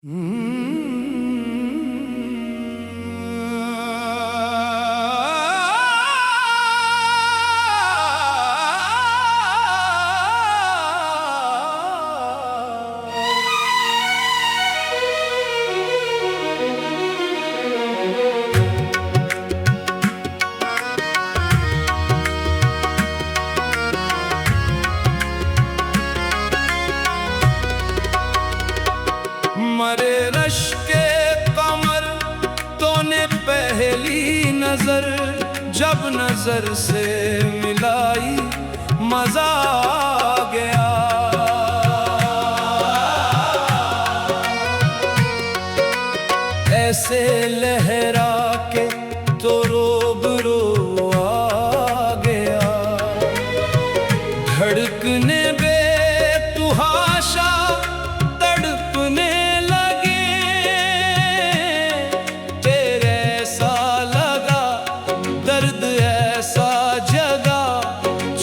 मरे रश के कमर तूने पहली नजर जब नजर से मिलाई मजा आ गया। ऐसे लहरा के तो रूबरू आ गया, धड़कने बेतुहाशा तड़पने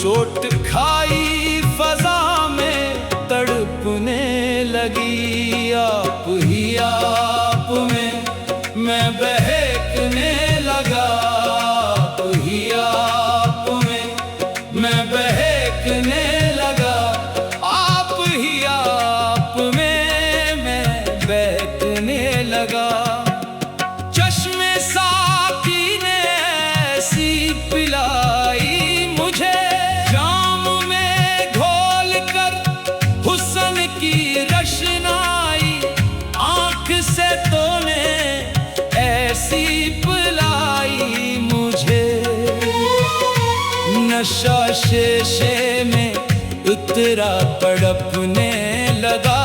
चोट खाई फजा में तड़पने लगी। आप ही आप में मैं बहकने लगा, आप ही आप में मैं बहकने लगा, आप ही आप में मैं बहकने लगा। चश्मे साकी ने ऐसी पिलाई मुझे की रशनाई, आँख से तूने ऐसी पिलाई मुझे। नशा शीशे में उतरा तड़पने लगा,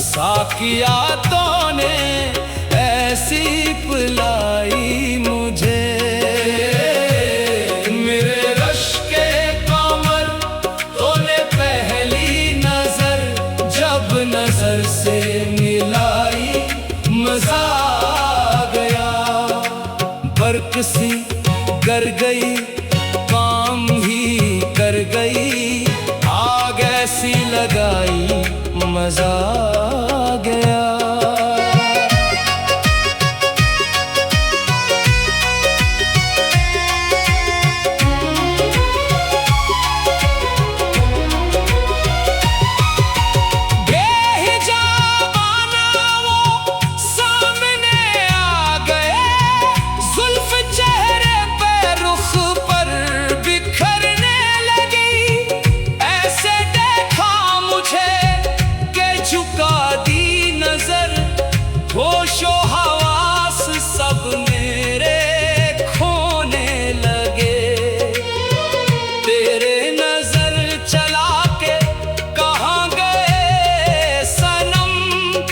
साकिया तूने ऐसी पिलाई मुझे। नजर से मिलाई मजा आ गया, बरक सी गर गई काम ही कर गई, आग ऐसी लगाई मजा आ गया। होशो हवास सब मेरे खोने लगे, तेरे नजर चला के कहाँ गए सनम,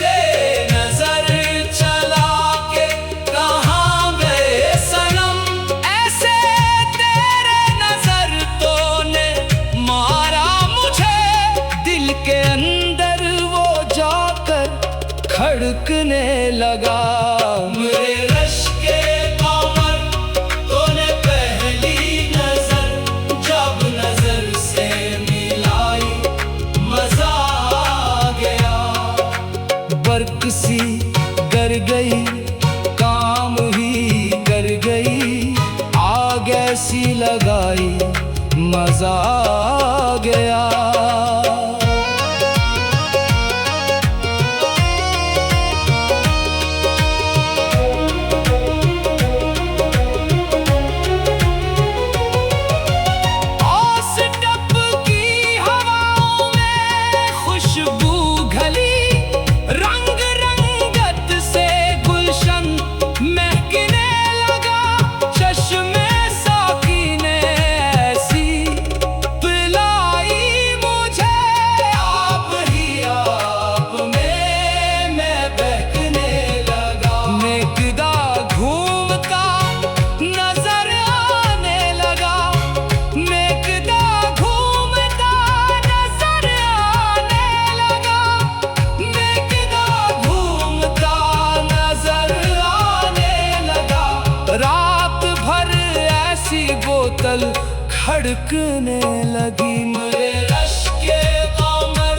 तेरे नजर चला के कहाँ गए सनम। ऐसे तेरे नजर तूने मारा मुझे, दिल के अंदर वो जाकर खड़कने लगा। मेरे रश के कमर तूने पहली नजर जब नजर से मिलाई मजा आ गया, बरक सी गर गई काम ही कर गई, आग ऐसी लगाई मजा आ गया। बोतल खड़कने लगी। मेरे रश के कमर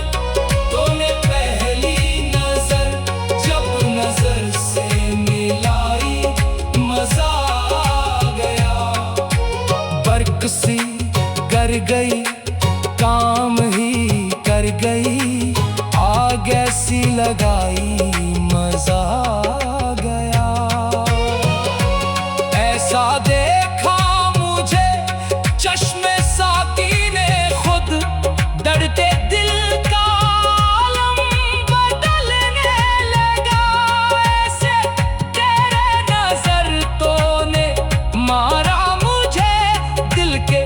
तूने पहली नजर आग ऐसी लगाई मजा आ गया। ऐसा देखा मुझे चश्मे साकी ने खुद, डरते दिल का आलम बदलने लगा। ऐसे तेरे नजर तो ने मारा मुझे, दिल के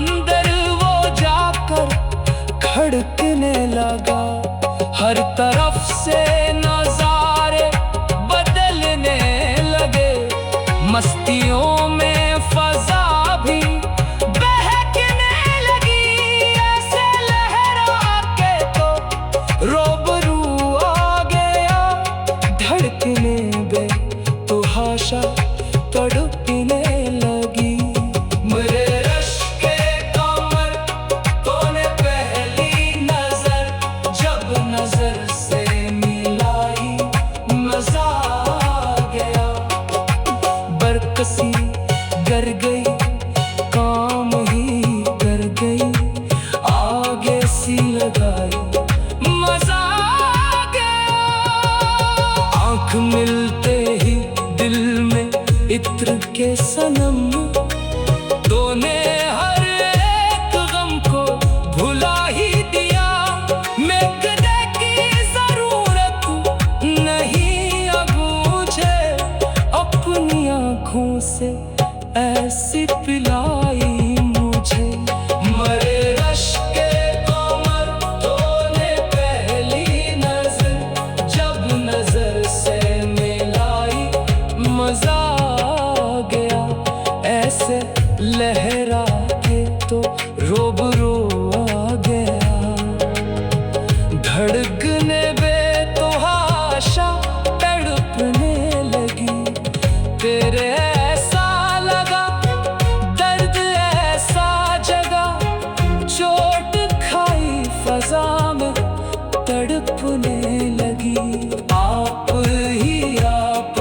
अंदर वो जाकर खड़कने लगा। हर तरफ से नजारे बदलने लगे, मस्तियों में फजा भी बहकने लगी। ऐसे लहरा के तो रूबरू आ गया, धड़कने बे तो हाशा तड़पने लगी। मेरे रश के कमर तूने पहली नजर जब नजर से मिलाई, मजा आ गया। बरकसी कर गई, काम ही कर गई, आगे सी लगाई, मजा आ गया। आंख मिलते ही दिल में इत्र के सनम, तूने हर एक गम को भुला ही दिया। मैं कदे की जरूरत नहीं अब मुझे, अपनी आंखों से ऐसी पिलाई मुझे। मरे रश के कमर तूने पहली नजर जब नजर से मिलाई, मजा आ गया। ऐसे लहरा के तो रूबरू आ गया, धड़कने बे तो हाशा तड़पने लगी। तेरे ऐसा लगा दर्द ऐसा जगा, चोट खाई फजा में तड़पने लगी। आप ही आप